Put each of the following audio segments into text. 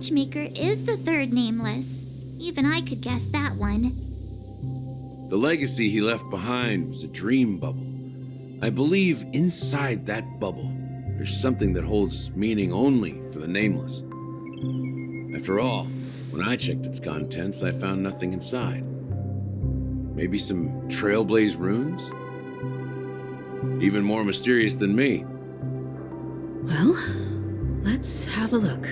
watchmaker is the third nameless. Even I could guess that one. The legacy he left behind was a dream bubble. I believe inside that bubble, there's something that holds meaning only for the nameless. After all, when I checked its contents, I found nothing inside. Maybe some trailblaze runes? Even more mysterious than me. Well, let's have a look.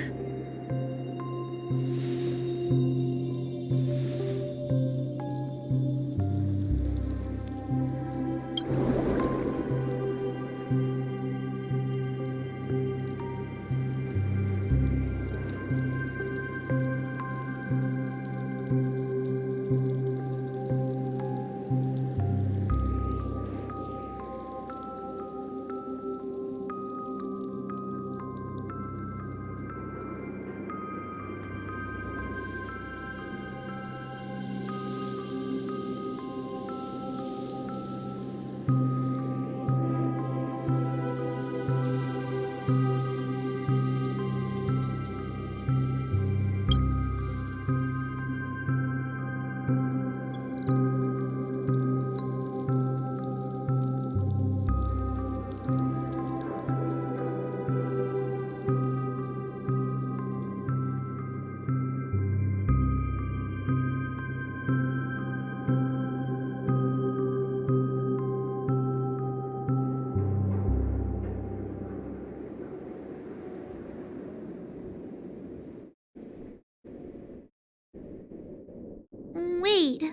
Wait,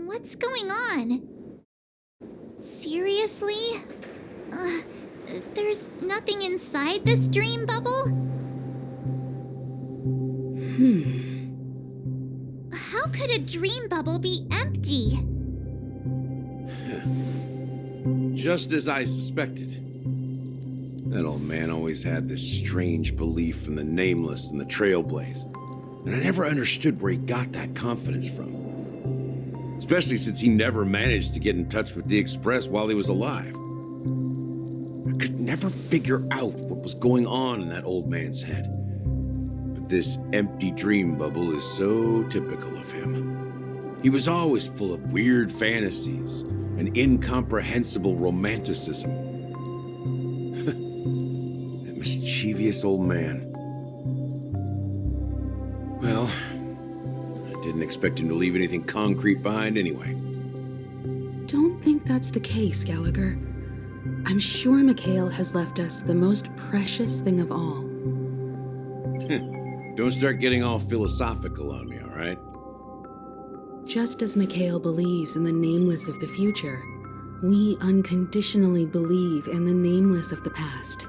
what's going on? Seriously? There's nothing inside this dream bubble? How could a dream bubble be empty? Just as I suspected. That old man always had this strange belief in the nameless and the trailblaze. And I never understood where he got that confidence from. Especially since he never managed to get in touch with the Express while he was alive. I could never figure out what was going on in that old man's head. But this empty dream bubble is so typical of him. He was always full of weird fantasies and incomprehensible romanticism. That mischievous old man. Well, I didn't expect him to leave anything concrete behind anyway. Don't think that's the case, Gallagher. I'm sure Mikhail has left us the most precious thing of all. Don't start getting all philosophical on me, all right? Just as Mikhail believes in the nameless of the future, we unconditionally believe in the nameless of the past.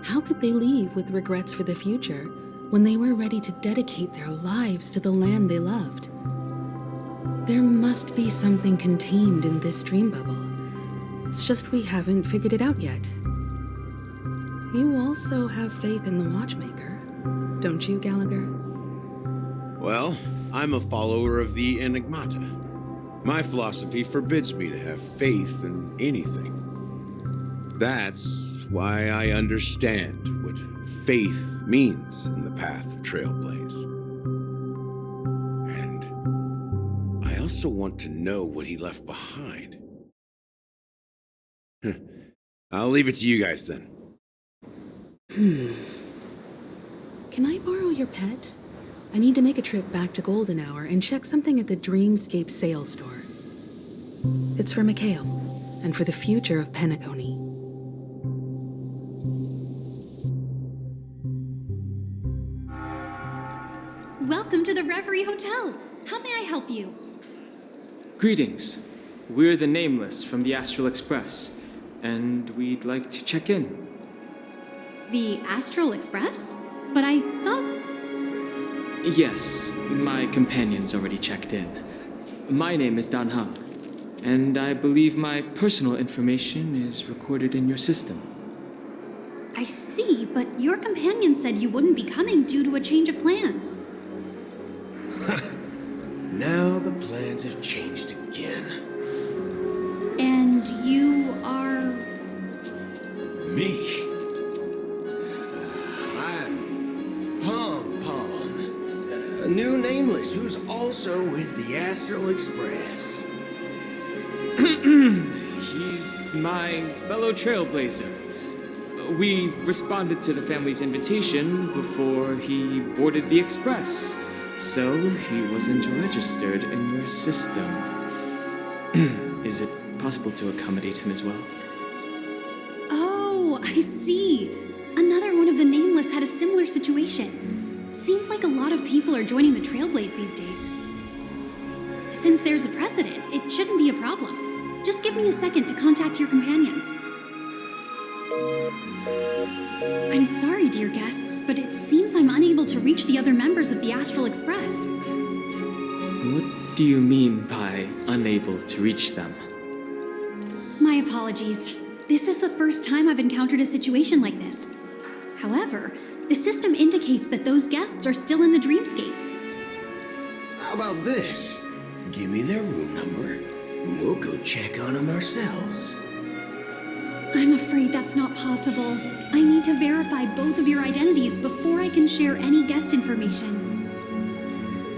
How could they leave with regrets for the future when they were ready to dedicate their lives to the land they loved? There must be something contained in this dream bubble. It's just we haven't figured it out yet. You also have faith in the watchmaker, don't you, Gallagher? Well, I'm a follower of the Enigmata. My philosophy forbids me to have faith in anything. That's why I understand what faith means in the path of Trailblaze. And I also want to know what he left behind. I'll leave it to you guys then. Can I borrow your pet? I need to make a trip back to Golden Hour and check something at the Dreamscape sales store. It's for Mikhail, and for the future of Penacony. Welcome to the Reverie Hotel. How may I help you? Greetings. We're the Nameless from the Astral Express, and we'd like to check in. The Astral Express? But I thought... Yes, my companion's already checked in. My name is Dan Hang, and I believe my personal information is recorded in your system. I see, but your companion said you wouldn't be coming due to a change of plans. Now the plans have changed again. And you are... Me? I'm Pom Pom. also with the Astral Express. He's my fellow trailblazer. We responded to the family's invitation before he boarded the express, so he wasn't registered in your system. Is it possible to accommodate him as well? Oh, I see. Another one of the Nameless had a similar situation. Seems like a lot of people are joining the Trailblaze these days. Since there's a precedent, it shouldn't be a problem. Just give me a second to contact your companions. I'm sorry, dear guests, but it seems I'm unable to reach the other members of the Astral Express. What do you mean by unable to reach them? My apologies. This is the first time I've encountered a situation like this. However, the system indicates that those guests are still in the dreamscape. How about this? Give me their room number, and we'll go check on them ourselves. I'm afraid that's not possible. I need to verify both of your identities before I can share any guest information.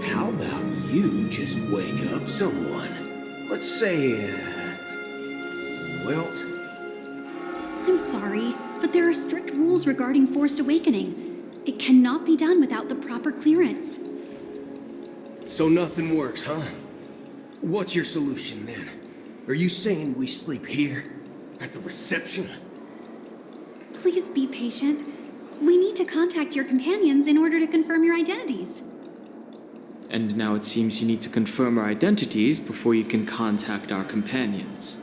How about you just wake up someone? Let's say, Welt? I'm sorry, but there are strict rules regarding forced awakening. It cannot be done without the proper clearance. So nothing works, huh? What's your solution then? Are you saying we sleep here? At the reception? Please be patient. We need to contact your companions in order to confirm your identities. And now it seems you need to confirm our identities before you can contact our companions.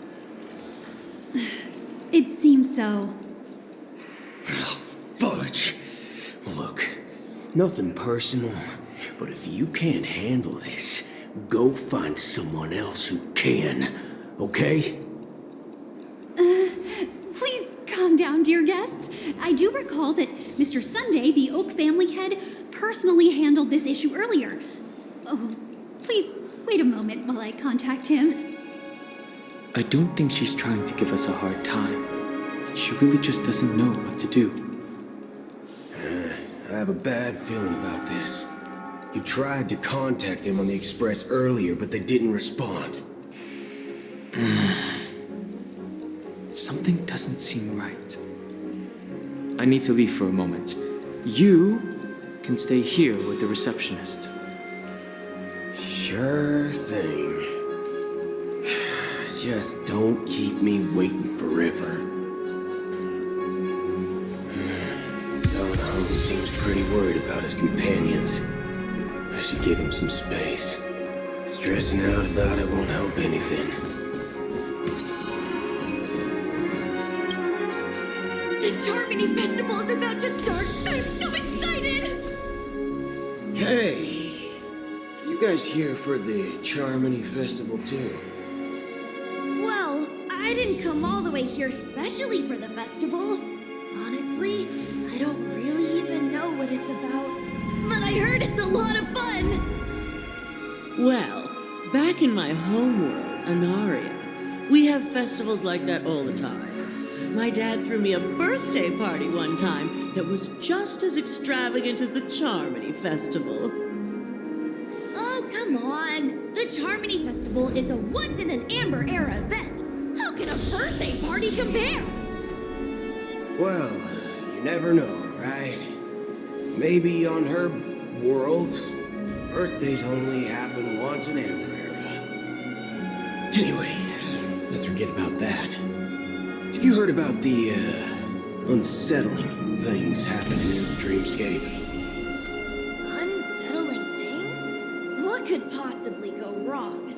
It seems so. Oh, fudge! Look, nothing personal, but if you can't handle this, go find someone else who can, okay? Please calm down, dear guests. I do recall that Mr. Sunday, the Oak family head, personally handled this issue earlier. Oh, please wait a moment while I contact him. I don't think she's trying to give us a hard time. She really just doesn't know what to do. I have a bad feeling about this. You tried to contact them on the express earlier, but they didn't respond. Something doesn't seem right. I need to leave for a moment. You can stay here with the receptionist. Sure thing. Just don't keep me waiting forever. Don Hung seems pretty worried about his companions. I should give him some space. Stressing out about it won't help anything. The Charmony Festival is about to start! I'm so excited! Hey! You guys here for the Charmony Festival too? Well, I didn't come all the way here specially for the festival. Honestly, I don't really even know what it's about. But I heard it's a lot of fun! Well, back in my homeworld, Anaria, we have festivals like that all the time. My dad threw me a birthday party one time that was just as extravagant as the Charmony Festival. Oh, come on! The Charmony Festival is a once-in-an-amber-era event. How can a birthday party compare? Well, you never know, right? Maybe on her world, birthdays only happen once in Amber Era. Anyway, let's forget about that. Have you heard about the, unsettling things happening in the dreamscape? Unsettling things? What could possibly go wrong?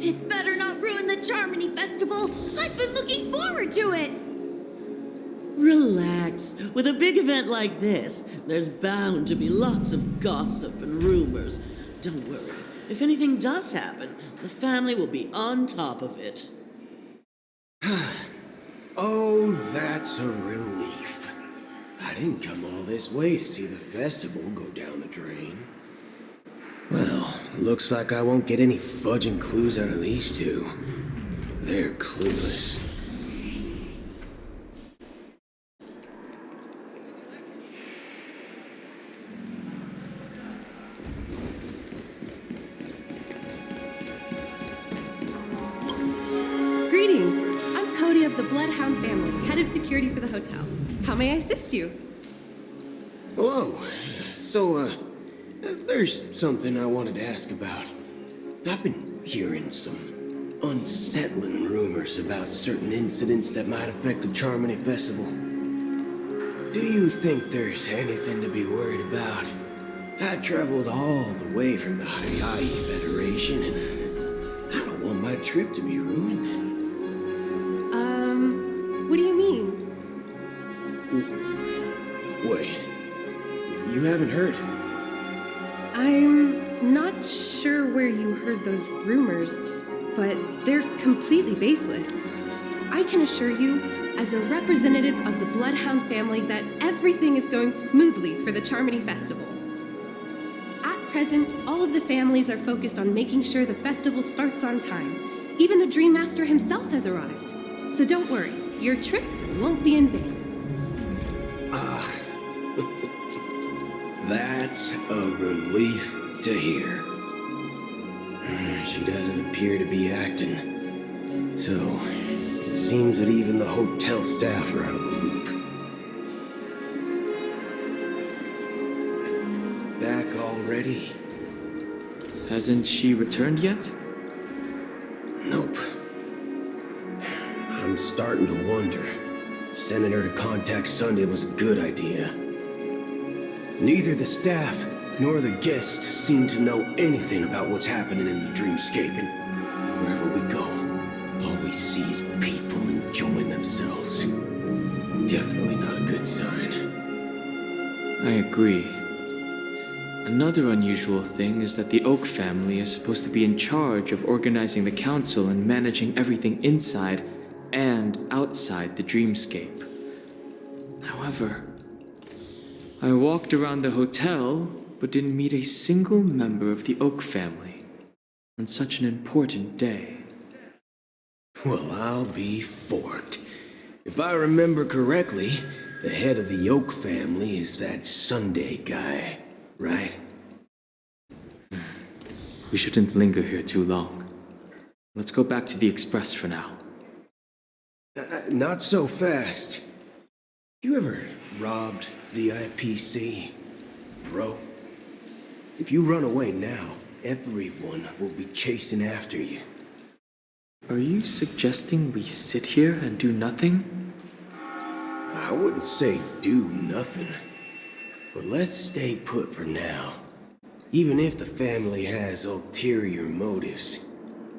It better not ruin the Charmony Festival! I've been looking forward to it! Relax. With a big event like this, there's bound to be lots of gossip and rumors. Don't worry. If anything does happen, the family will be on top of it. Oh, that's a relief. I didn't come all this way to see the festival go down the drain. Well, looks like I won't get any fudging clues out of these two. They're clueless. Bloodhound family, head of security for the hotel. How may I assist you? Hello. So, there's something I wanted to ask about. I've been hearing some unsettling rumors about certain incidents that might affect the Charmony Festival. Do you think there's anything to be worried about? I traveled all the way from the Hawaii Federation, and I don't want my trip to be ruined. What do you mean? Wait. You haven't heard? I'm not sure where you heard those rumors, but they're completely baseless. I can assure you, as a representative of the Bloodhound family, that everything is going smoothly for the Charmony Festival. At present, all of the families are focused on making sure the festival starts on time. Even the Dream Master himself has arrived. So don't worry, your trip won't be in vain. That's a relief to hear. She doesn't appear to be acting. So, it seems that even the hotel staff are out of the loop. Back already? Hasn't she returned yet? Nope. I'm starting to wonder if sending her to contact Sunday was a good idea. Neither the staff nor the guests seem to know anything about what's happening in the dreamscape, and wherever we go, all we see is people enjoying themselves. Definitely not a good sign. I agree. Another unusual thing is that the Oak family is supposed to be in charge of organizing the council and managing everything inside and outside the dreamscape. However, I walked around the hotel but didn't meet a single member of the Oak family on such an important day. Well, I'll be forked. If I remember correctly, the head of the Oak family is that Sunday guy, right? We shouldn't linger here too long. Let's go back to the Express for now. Not so fast. You ever robbed the IPC, bro? If you run away now, everyone will be chasing after you. Are you suggesting we sit here and do nothing? I wouldn't say do nothing, but let's stay put for now. Even if the family has ulterior motives,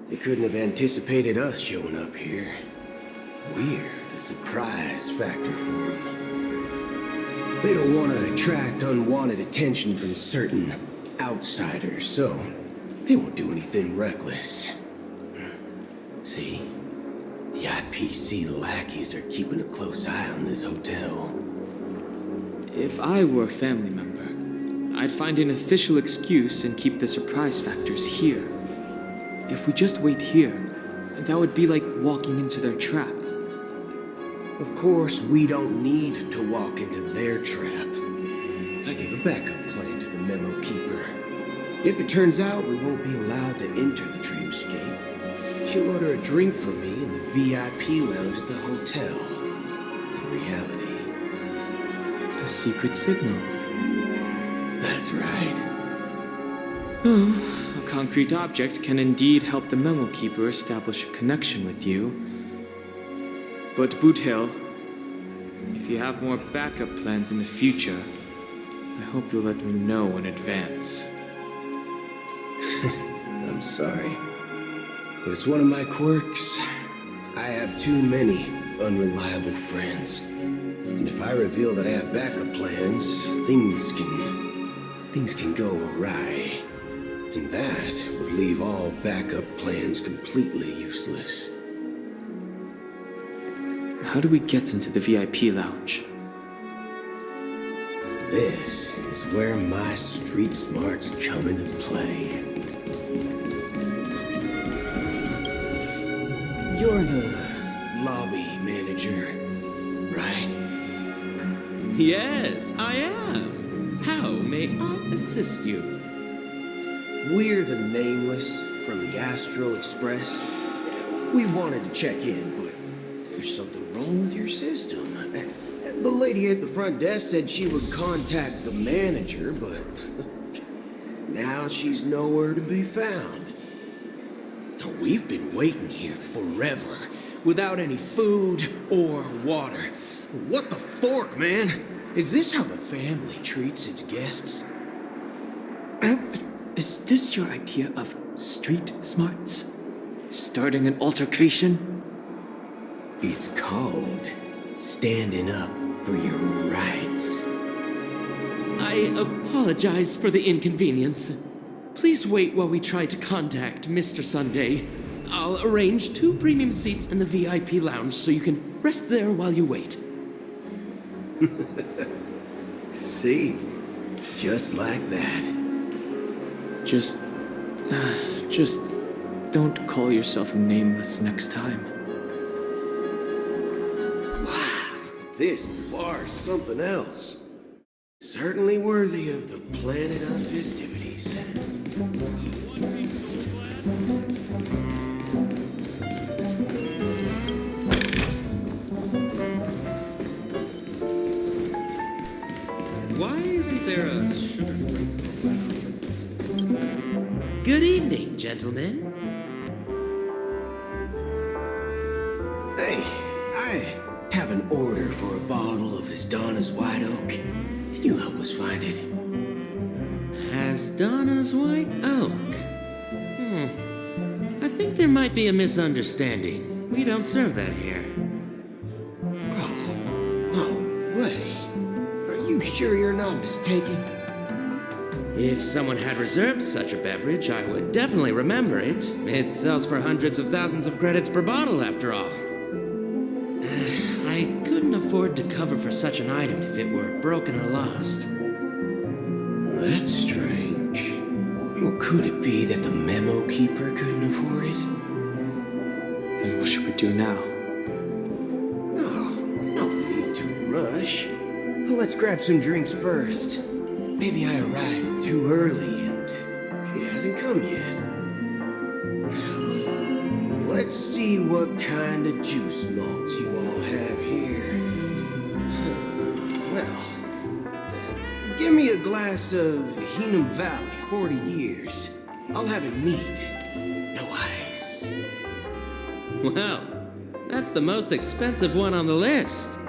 they couldn't have anticipated us showing up here. We're the surprise factor for them. They don't want to attract unwanted attention from certain outsiders, so they won't do anything reckless. See, the IPC lackeys are keeping a close eye on this hotel. If I were a family member, I'd find an official excuse and keep the surprise factors here. If we just wait here, that would be like walking into their trap. Of course, we don't need to walk into their trap. I gave a backup plan to the memo keeper. If it turns out we won't be allowed to enter the dreamscape, she'll order a drink for me in the VIP lounge at the hotel. In reality, A secret signal. that's right. Oh, a concrete object can indeed help the memo keeper establish a connection with you. But Boothill, if you have more backup plans in the future, I hope you'll let me know in advance. I'm sorry, but it's one of my quirks. I have too many unreliable friends. And if I reveal that I have backup plans, things can go awry. And that would leave all backup plans completely useless. How do we get into the VIP lounge? This is where my street smarts come into play. You're the lobby manager, right? Yes, I am. How may I assist you? We're the Nameless from the Astral Express. We wanted to check in, but There's something wrong with your system. The lady at the front desk said she would contact the manager, but now she's nowhere to be found. Now, we've been waiting here forever, without any food or water. What the fork, man? Is this how the family treats its guests? Is this your idea of street smarts? Starting an altercation? It's called standing up for your rights. I apologize for the inconvenience. Please wait while we try to contact Mr. Sunday. I'll arrange 2 premium seats in the VIP lounge so you can rest there while you wait. See? Just like that. Just don't call yourself nameless next time. Wow, this bar's something else. Certainly worthy of the planet of festivities. Why isn't there a sugar-free soda? Good evening, gentlemen. Hey, I have an order for a bottle of Donna's White Oak. Can you help us find it? Donna's White Oak. I think there might be a misunderstanding. We don't serve that here. Oh, no way. Are you sure you're not mistaken? If someone had reserved such a beverage, I would definitely remember it. It sells for hundreds of thousands of credits per bottle, after all. I couldn't afford to cover for such an item if it were broken or lost. That's strange. Well, could it be that the memo keeper couldn't afford it? And what should we do now? Oh, no need to rush. Let's grab some drinks first. Maybe I arrived too early and he hasn't come yet. Let's see what kind of juice malts you all have here. Well, give me a glass of Heenum Valley, 40 years. I'll have it neat. No ice. Well, that's the most expensive one on the list.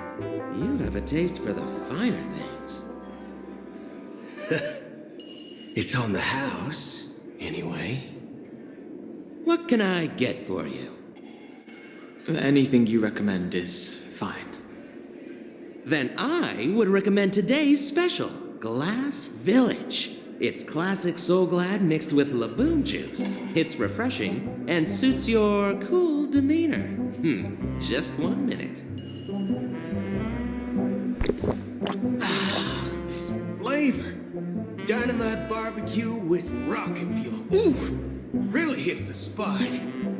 You have a taste for the finer things. It's on the house, anyway. What can I get for you? Anything you recommend is fine. Then I would recommend today's special, Glass Village. It's classic Soul Glad mixed with Laboon juice. It's refreshing and suits your cool demeanor. Just 1 minute. This flavor. Dynamite barbecue with rocket fuel. Ooh, really hits the spot.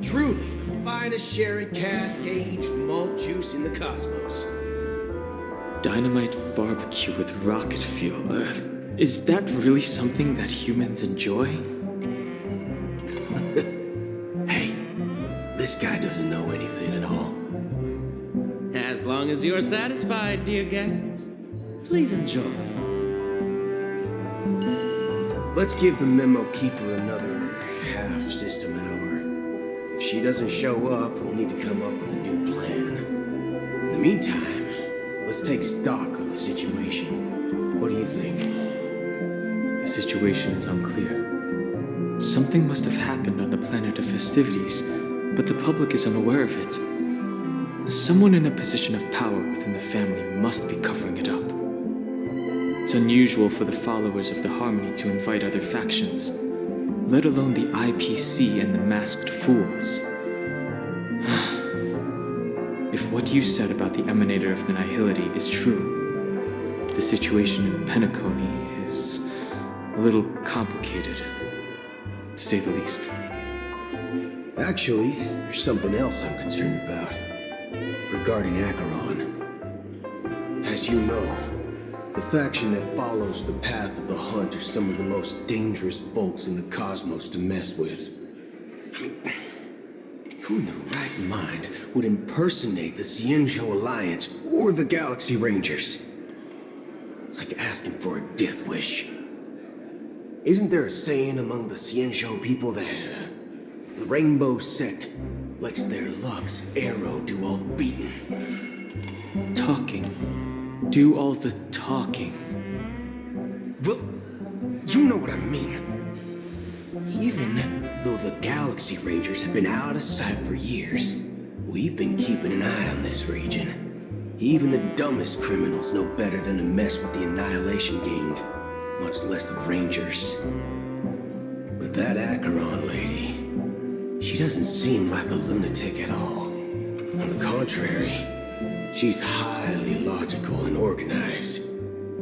Truly the finest sherry cask aged malt juice in the cosmos. Dynamite barbecue with rocket fuel. Is that really something that humans enjoy? Hey, this guy doesn't know anything at all. As long as you're satisfied, dear guests, please enjoy. Let's give the memo keeper another half system hour. If she doesn't show up, we'll need to come up with a new plan. In the meantime, let's take stock of the situation. What do you think? The situation is unclear. Something must have happened on the planet of festivities, but the public is unaware of it. Someone in a position of power within the family must be covering it up. It's unusual for the followers of the Harmony to invite other factions, let alone the IPC and the Masked Fools. If what you said about the Emanator of the Nihility is true, the situation in Penacony is a little complicated, to say the least. Actually, there's something else I'm concerned about. Regarding Acheron. As you know, the faction that follows the path of the hunt are some of the most dangerous folks in the cosmos to mess with. I mean, Who in their right mind would impersonate the Xianzhou Alliance or the Galaxy Rangers? It's like asking for a death wish. Isn't there a saying among the Xianzhou people that the Rainbow Sect lets their luck's arrow do all the beating? Talking. Do all the talking. Well, you know what I mean. Even though the Galaxy Rangers have been out of sight for years, we've been keeping an eye on this region. Even the dumbest criminals know better than to mess with the Annihilation Gang, much less the Rangers. But that Acheron lady, she doesn't seem like a lunatic at all. On the contrary, she's highly logical and organized.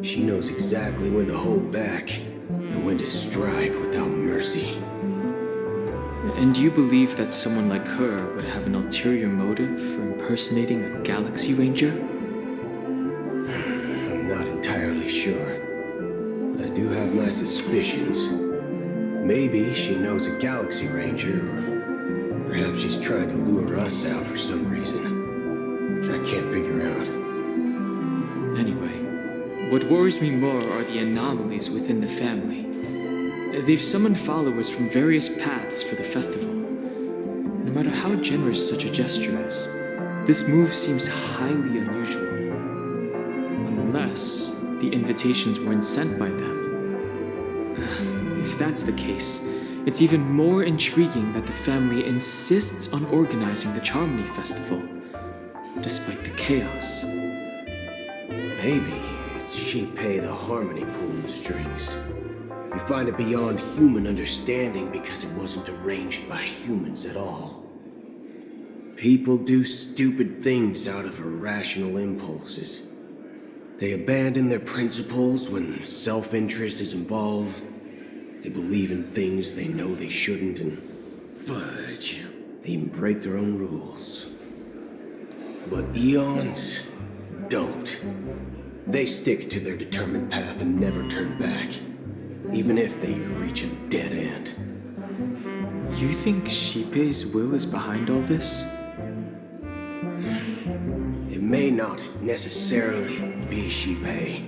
She knows exactly when to hold back and when to strike without mercy. And do you believe that someone like her would have an ulterior motive for impersonating a Galaxy Ranger? I'm not entirely sure, but I do have my suspicions. Maybe she knows a Galaxy Ranger, or perhaps she's trying to lure us out for some reason, which I can't figure out. Anyway, what worries me more are the anomalies within the family. They've summoned followers from various paths for the festival. No matter how generous such a gesture is, this move seems highly unusual. Unless the invitations weren't sent by them. If that's the case, it's even more intriguing that the family insists on organizing the Charmony Festival, despite the chaos. Maybe it's Shipei the Harmony pulling the strings. We find it beyond human understanding because it wasn't arranged by humans at all. People do stupid things out of irrational impulses. They abandon their principles when self-interest is involved. They believe in things they know they shouldn't, and fudge, they even break their own rules. But eons don't. They stick to their determined path and never turn back, even if they reach a dead end. You think Shipei's will is behind all this? It may not necessarily be Shipei.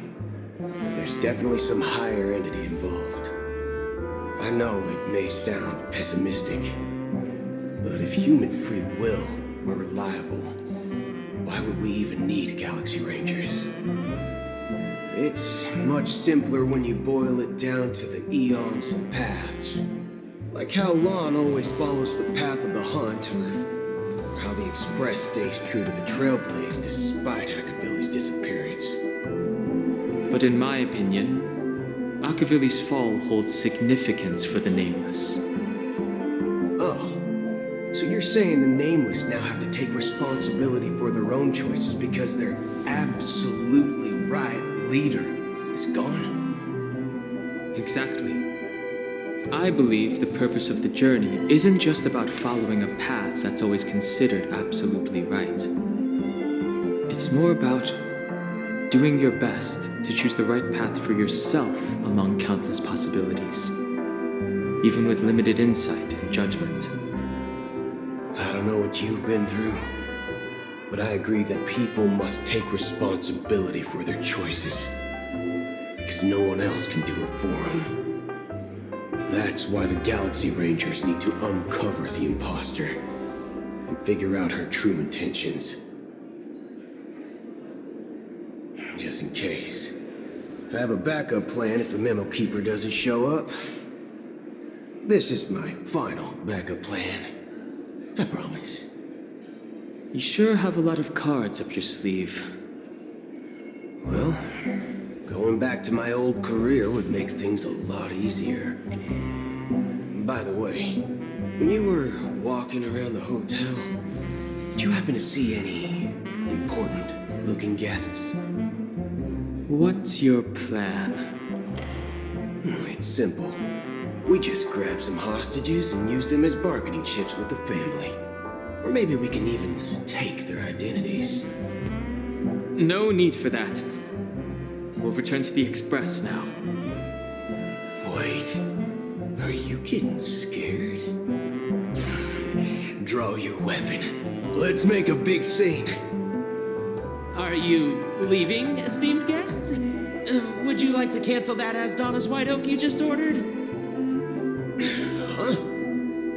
There's definitely some higher entity involved. I know it may sound pessimistic, but if human free will were reliable, why would we even need Galaxy Rangers? It's much simpler when you boil it down to the eons and paths. Like how Lon always follows the path of the hunt, or how the Express stays true to the Trailblaze despite Akavilli's disappearance. But in my opinion, Akavilli's fall holds significance for the Nameless. Oh, so you're saying the Nameless now have to take responsibility for their own choices because their absolutely right leader is gone? Exactly. I believe the purpose of the journey isn't just about following a path that's always considered absolutely right. It's more about doing your best to choose the right path for yourself among countless possibilities, even with limited insight and judgment. I don't know what you've been through, but I agree that people must take responsibility for their choices, because no one else can do it for them. That's why the Galaxy Rangers need to uncover the imposter and figure out her true intentions. Just in case. I have a backup plan if the Memo Keeper doesn't show up. This is my final backup plan. I promise. You sure have a lot of cards up your sleeve. Well, going back to my old career would make things a lot easier. By the way, when you were walking around the hotel, did you happen to see any important-looking guests? What's your plan? It's simple. We just grab some hostages and use them as bargaining chips with the family. Or maybe we can even take their identities. No need for that. We'll return to the Express now. Wait, are you getting scared? Draw your weapon. Let's make a big scene. Are you leaving, esteemed guests? Would you like to cancel that Asdonis White Oak you just ordered? Huh?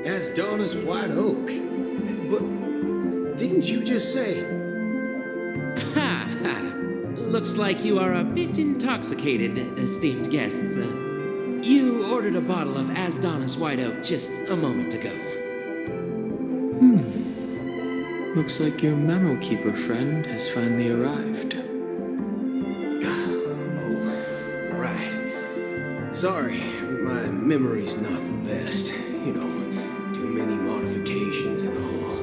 Asdonis White Oak? But didn't you just say... Ha ha! Looks like you are a bit intoxicated, esteemed guests. You ordered a bottle of Asdonis White Oak just a moment ago. Looks like your memo keeper friend has finally arrived. Oh, right. Sorry, my memory's not the best. You know, too many modifications and all.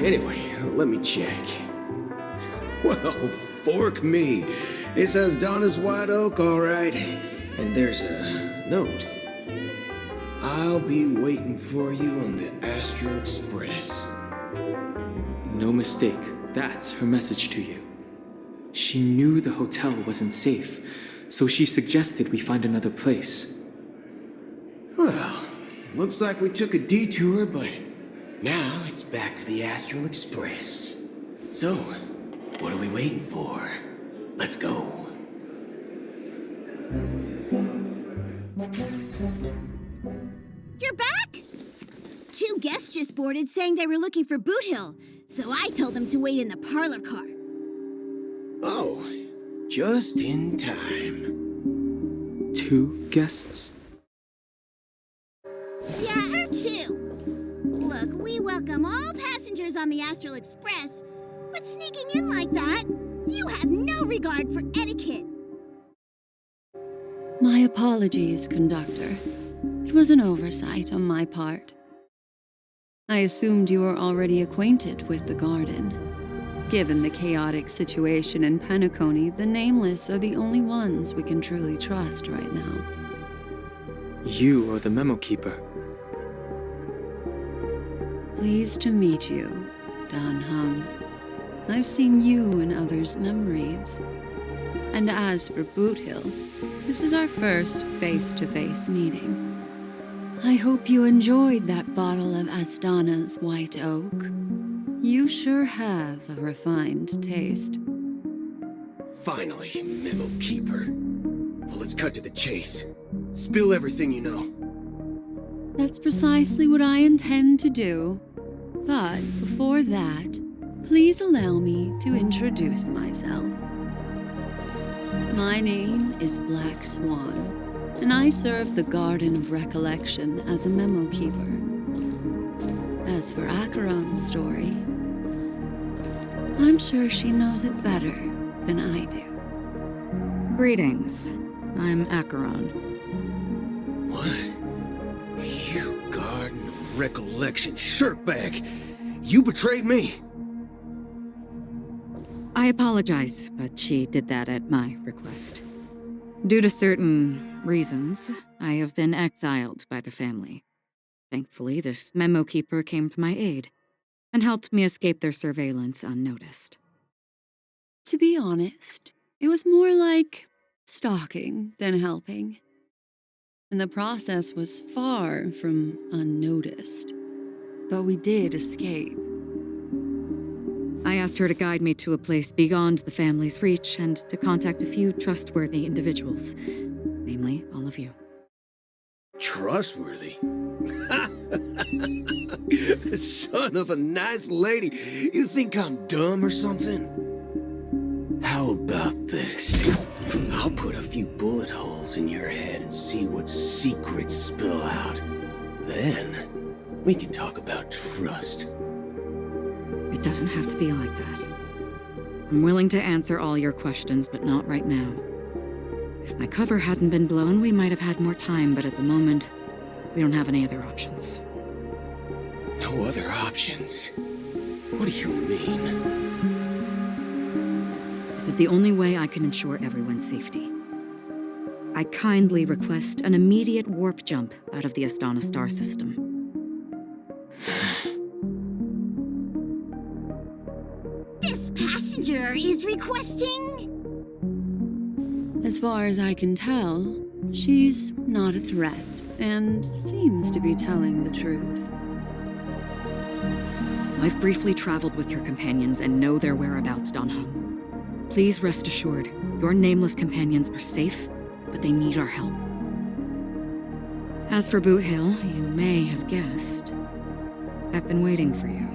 Anyway, let me check. Well, fork me. It says Donna's White Oak, all right. And there's a note. I'll be waiting for you on the Astral Express. No mistake, that's her message to you. She knew the hotel wasn't safe, so she suggested we find another place. Well, looks like we took a detour, but now it's back to the Astral Express. So, what are we waiting for? Let's go. You're back? 2 guests just boarded saying they were looking for Boot Hill, so I told them to wait in the parlor car. Oh, just in time. 2 guests? Yeah, or 2. Look, we welcome all passengers on the Astral Express, but sneaking in like that, you have no regard for etiquette. My apologies, conductor. It was an oversight on my part. I assumed you were already acquainted with the garden. Given the chaotic situation in Penacony, the Nameless are the only ones we can truly trust right now. You are the memo keeper. Pleased to meet you, Dan Hung. I've seen you in others' memories. And as for Boot Hill, this is our first face-to-face meeting. I hope you enjoyed that bottle of Astana's White Oak. You sure have a refined taste. Finally, Memo Keeper. Well, let's cut to the chase. Spill everything you know. That's precisely what I intend to do. But before that, please allow me to introduce myself. My name is Black Swan, and I serve the Garden of Recollection as a memo keeper. As for Acheron's story, I'm sure she knows it better than I do. Greetings. I'm Acheron. What? You Garden of Recollection shirtbag! You betrayed me! I apologize, but she did that at my request. Due to certain reasons, I have been exiled by the family. Thankfully, this memo keeper came to my aid and helped me escape their surveillance unnoticed. To be honest, it was more like stalking than helping. And the process was far from unnoticed. But we did escape. I asked her to guide me to a place beyond the family's reach and to contact a few trustworthy individuals, namely all of you. Trustworthy? Son of a nice lady. You think I'm dumb or something? How about this? I'll put a few bullet holes in your head and see what secrets spill out. Then, we can talk about trust. It doesn't have to be like that. I'm willing to answer all your questions, but not right now. If my cover hadn't been blown, we might have had more time, but at the moment, we don't have any other options. No other options? What do you mean? This is the only way I can ensure everyone's safety. I kindly request an immediate warp jump out of the Astana star system. This passenger is requesting... As far as I can tell, she's not a threat and seems to be telling the truth. I've briefly traveled with your companions and know their whereabouts, Dan Heng. Please rest assured, your nameless companions are safe, but they need our help. As for Boot Hill, you may have guessed. I've been waiting for you.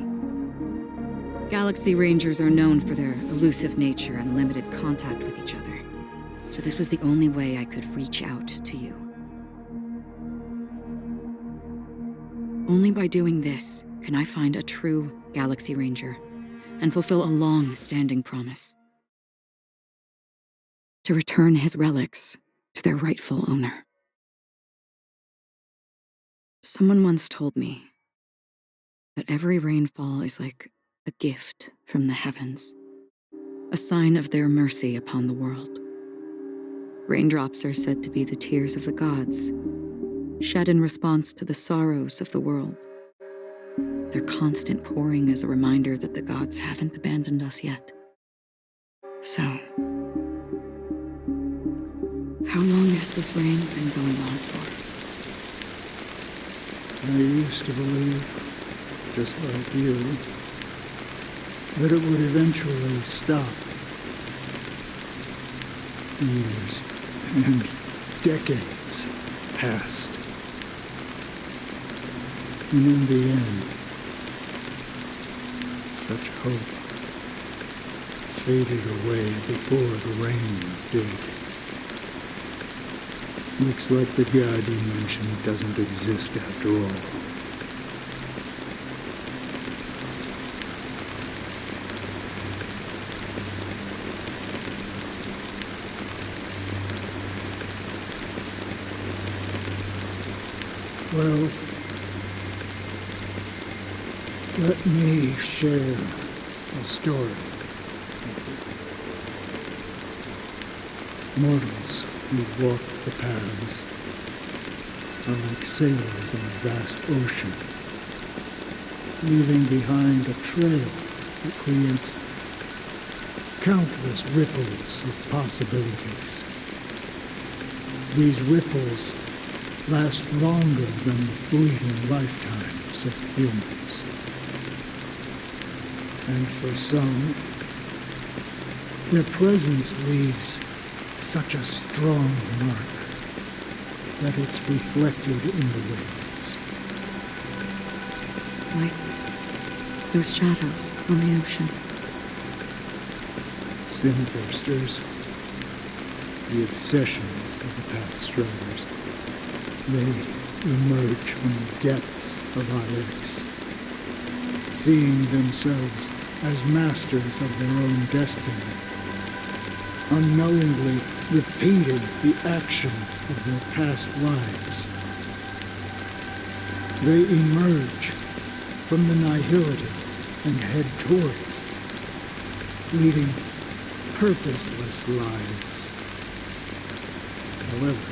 Galaxy Rangers are known for their elusive nature and limited contact with each other, so this was the only way I could reach out to you. Only by doing this can I find a true Galaxy Ranger and fulfill a long-standing promise. To return his relics to their rightful owner. Someone once told me that every rainfall is like a gift from the heavens, a sign of their mercy upon the world. Raindrops are said to be the tears of the gods, shed in response to the sorrows of the world. Their constant pouring is a reminder that the gods haven't abandoned us yet. So, how long has this rain been going on for? I used to believe, just like you, that it would eventually stop. Years and decades passed. And in the end, such hope faded away before the rain did. Looks like the god you mentioned doesn't exist after all. Well, let me share a story. Mortals who walk the paths are like sailors on a vast ocean, leaving behind a trail that creates countless ripples of possibilities. These ripples last longer than the fleeting lifetimes of humans. And for some, their presence leaves such a strong mark that it's reflected in the waves. Like those shadows on the ocean. Sinthirsters, the obsessions of the Pathstriders, they emerge from the depths of IX, seeing themselves as masters of their own destiny, unknowingly repeating the actions of their past lives. They emerge from the nihility and head toward it, leading purposeless lives. However,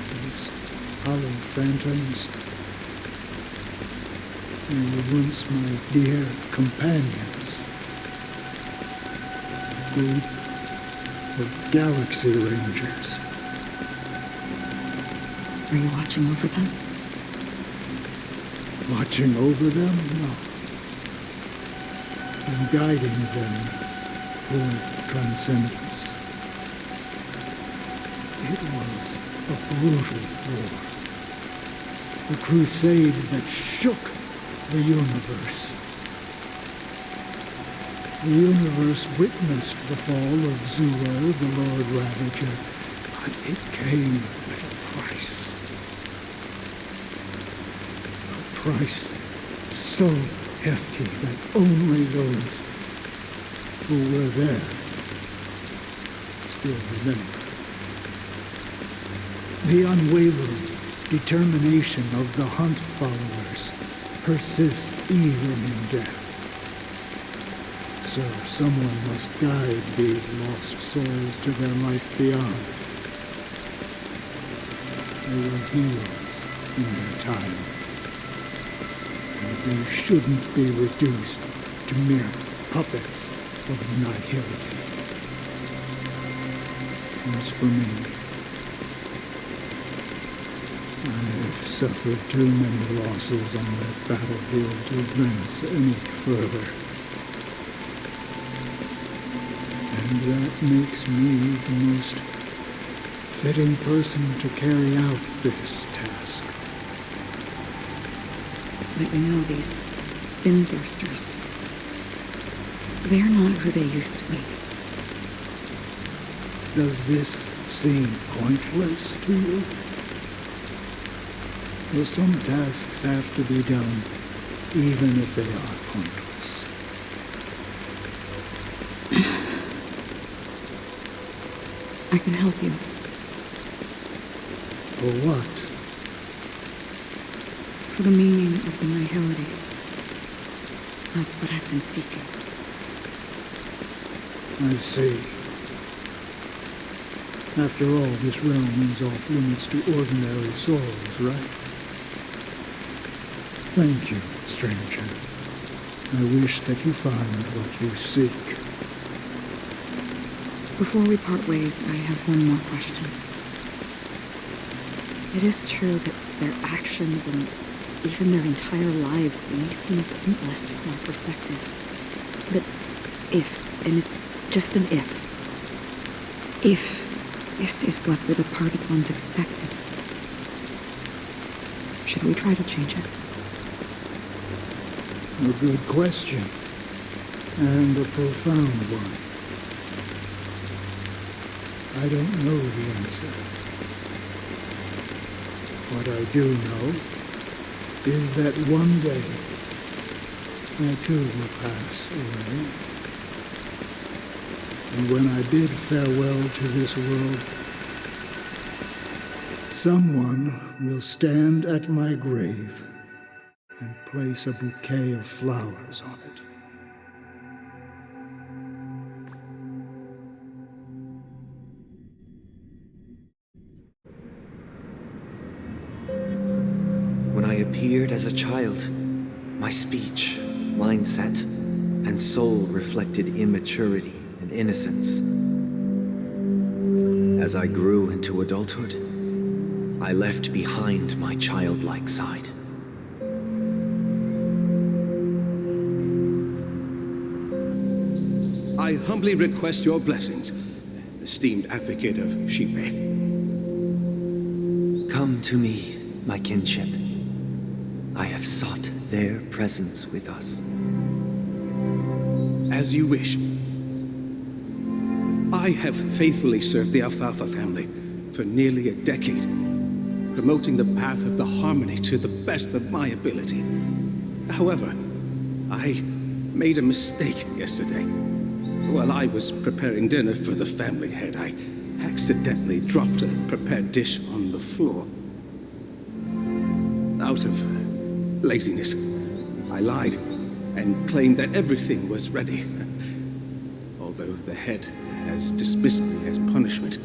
these hollow phantoms, they were once my dear companions. A group of Galaxy Rangers. Are you watching over them? Watching over them? No. I'm guiding them toward transcendence. It was a brutal war. A crusade that shook the universe. The universe witnessed the fall of Zuo, the Lord Ravager, but it came at a price. A price so hefty that only those who were there still remember. The unwavering determination of the Hunt followers persists even in death. So someone must guide these lost souls to their life beyond. They were heroes in their time. And they shouldn't be reduced to mere puppets of nihility. As for me, I've suffered too many losses on that battlefield to advance any further. And that makes me the most fitting person to carry out this task. But you know, these sin thirsters, they're not who they used to be. Does this seem pointless to you? Well, some tasks have to be done, even if they are pointless. I can help you. For what? For the meaning of the nihility. That's what I've been seeking. I see. After all, this realm is off limits to ordinary souls, right? Thank you, stranger. I wish that you find what you seek. Before we part ways, I have one more question. It is true that their actions and even their entire lives may seem pointless from our perspective. But if, and it's just an if this is what the departed ones expected, should we try to change it? A good question, and a profound one. I don't know the answer. What I do know is that one day I too will pass away. And when I bid farewell to this world, someone will stand at my grave and place a bouquet of flowers on it. When I appeared as a child, my speech, mindset, and soul reflected immaturity and innocence. As I grew into adulthood, I left behind my childlike side. I humbly request your blessings, esteemed advocate of Shipe. Come to me, my kinship. I have sought their presence with us. As you wish. I have faithfully served the Alfalfa family for nearly a decade, promoting the path of the harmony to the best of my ability. However, I made a mistake yesterday. While I was preparing dinner for the family head, I accidentally dropped a prepared dish on the floor. Out of laziness, I lied and claimed that everything was ready. Although the head has dismissed me as punishment,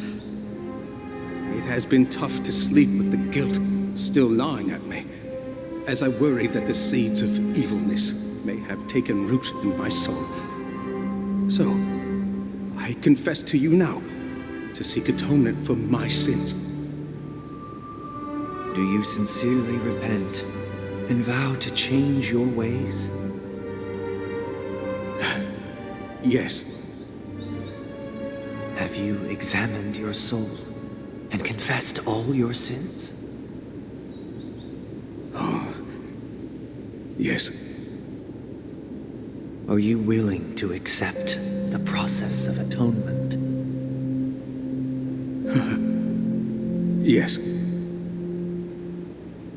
it has been tough to sleep with the guilt still gnawing at me, as I worried that the seeds of evilness may have taken root in my soul. So, I confess to you now to seek atonement for my sins. Do you sincerely repent and vow to change your ways? Yes. Have you examined your soul and confessed all your sins? Oh, yes. Are you willing to accept the process of atonement? Yes.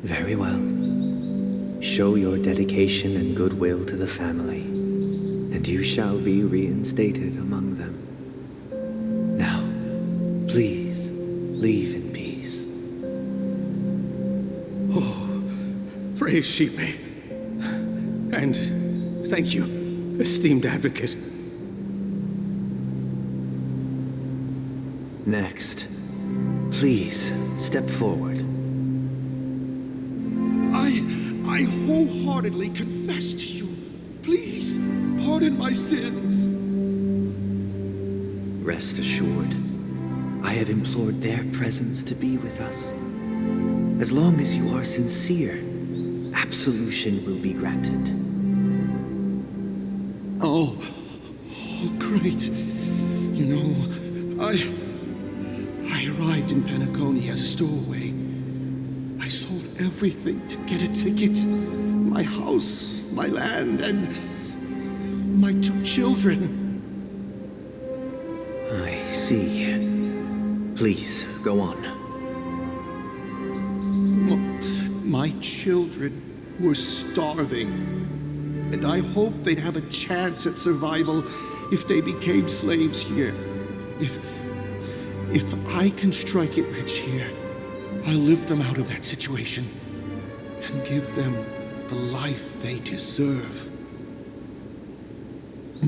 Very well. Show your dedication and goodwill to the family, and you shall be reinstated among them. Now, please, leave in peace. Oh, praise Shipe. And thank you, esteemed advocate. Next, please step forward. I wholeheartedly confess to you. Please, pardon my sins. Rest assured, I have implored their presence to be with us. As long as you are sincere, absolution will be granted. Oh, great. You know, I arrived in Penacony as a stowaway. I sold everything to get a ticket. My house, my land, and my 2 children. I see. Please, go on. My children were starving, and I hoped they'd have a chance at survival if they became slaves here. If I can strike it rich here, I'll lift them out of that situation and give them the life they deserve.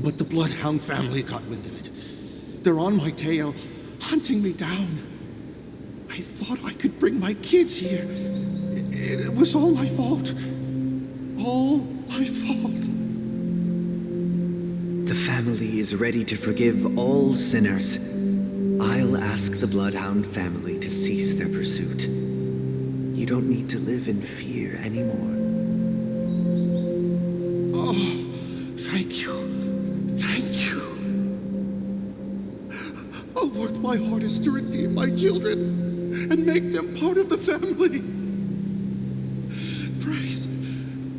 But the Bloodhound family got wind of it. They're on my tail, hunting me down. I thought I could bring my kids here. It was all my fault. All my fault. The family is ready to forgive all sinners. I'll ask the Bloodhound family to cease their pursuit. You don't need to live in fear anymore. Oh, thank you. Thank you. I'll work my hardest to redeem my children and make them part of the family.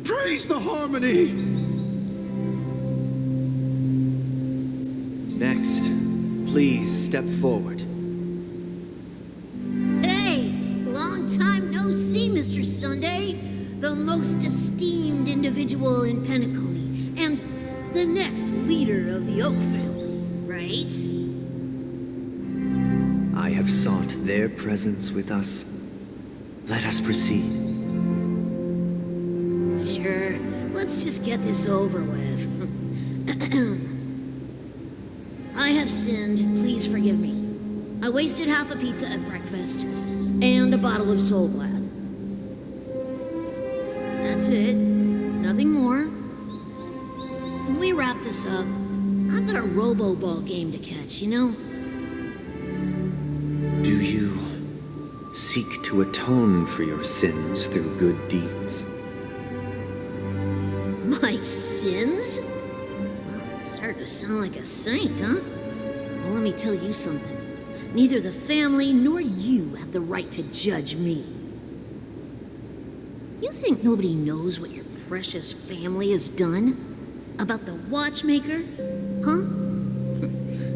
Praise the harmony! Next, please step forward. Hey! Long time no see, Mr. Sunday. The most esteemed individual in Penacony, and the next leader of the Oak family, right? I have sought their presence with us. Let us proceed. Sure, let's just get this over with. I have sinned, please forgive me. I wasted half a pizza at breakfast, and a bottle of Soul Glad. That's it, nothing more. When we wrap this up, I've got a robo-ball game to catch, you know? Do you seek to atone for your sins through good deeds? My sins? Wow, starting to sound like a saint, huh? Well, let me tell you something. Neither the family nor you have the right to judge me. You think nobody knows what your precious family has done? About the watchmaker? Huh?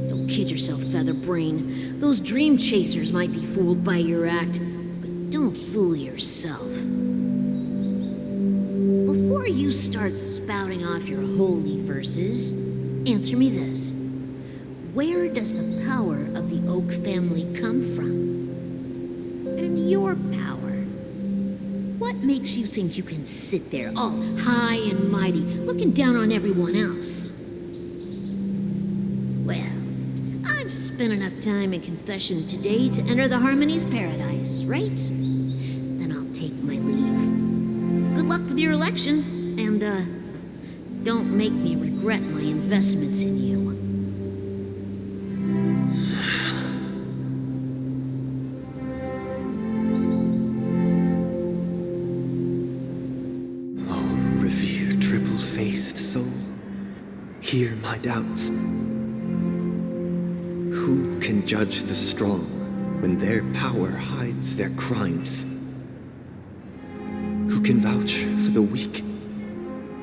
Don't kid yourself, Featherbrain. Those dream chasers might be fooled by your act, but don't fool yourself. Before you start spouting off your holy verses, answer me this. Where does the power of the Oak family come from? And your power? What makes you think you can sit there all high and mighty, looking down on everyone else? Well, I've spent enough time in confession today to enter the Harmony's paradise, right? Then I'll take my leave. Good luck with your election, and, don't make me regret my investments in you. Oh, revered triple-faced soul, hear my doubts. Who can judge the strong when their power hides their crimes? Who can vouch for the weak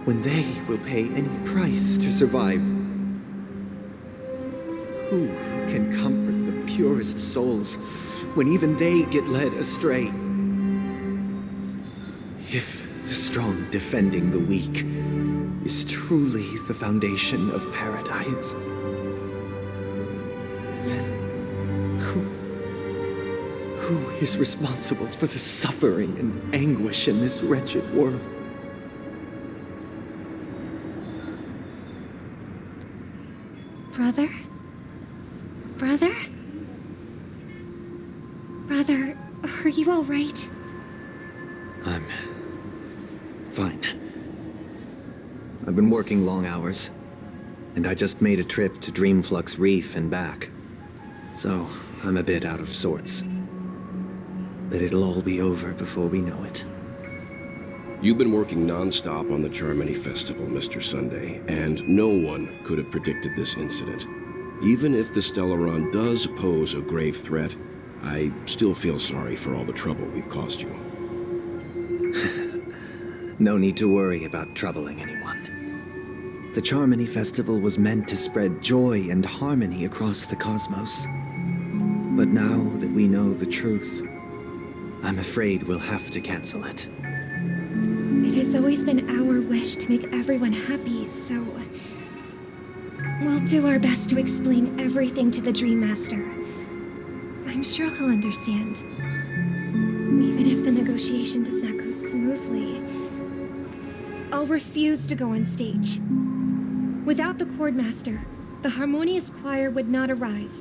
when they will pay any price to survive? Who can comfort the purest souls when even they get led astray? If the strong defending the weak is truly the foundation of paradise, then who is responsible for the suffering and anguish in this wretched world? Brother? Brother? Brother, are you all right? I'm fine. I've been working long hours, and I just made a trip to Dreamflux Reef and back. So, I'm a bit out of sorts. but it'll all be over before we know it. You've been working non-stop on the Charmony Festival, Mr. Sunday, and no one could have predicted this incident. Even if the Stellaron does pose a grave threat, I still feel sorry for all the trouble we've caused you. No need to worry about troubling anyone. The Charmony Festival was meant to spread joy and harmony across the cosmos. But now that we know the truth, I'm afraid we'll have to cancel it. It has always been our wish to make everyone happy, so we'll do our best to explain everything to the Dream Master. I'm sure he'll understand. Even if the negotiation does not go smoothly, I'll refuse to go on stage. Without the Chord Master, the Harmonious Choir would not arrive,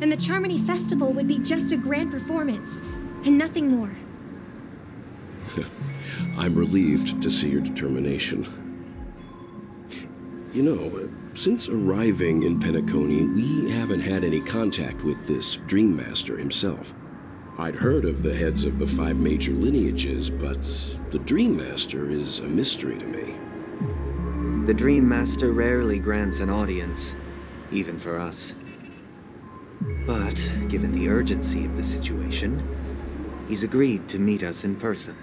and the Charmony Festival would be just a grand performance, and nothing more. I'm relieved to see your determination. You know, since arriving in Penacony, we haven't had any contact with this Dream Master himself. I'd heard of the heads of the 5 major lineages, but the Dream Master is a mystery to me. The Dream Master rarely grants an audience, even for us. But, given the urgency of the situation, he's agreed to meet us in person.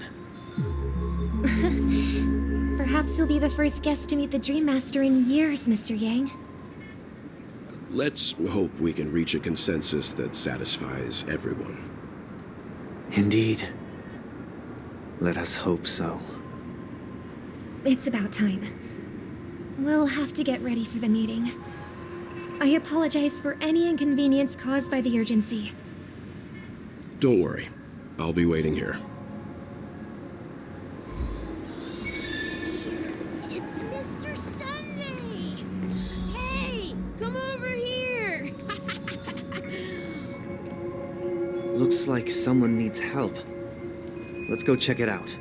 Perhaps he'll be the first guest to meet the Dream Master in years, Mr. Yang. Let's hope we can reach a consensus that satisfies everyone. Indeed. Let us hope so. It's about time. We'll have to get ready for the meeting. I apologize for any inconvenience caused by the urgency. Don't worry. I'll be waiting here. It's Mr. Sunday! Hey, come over here! Looks like someone needs help. Let's go check it out.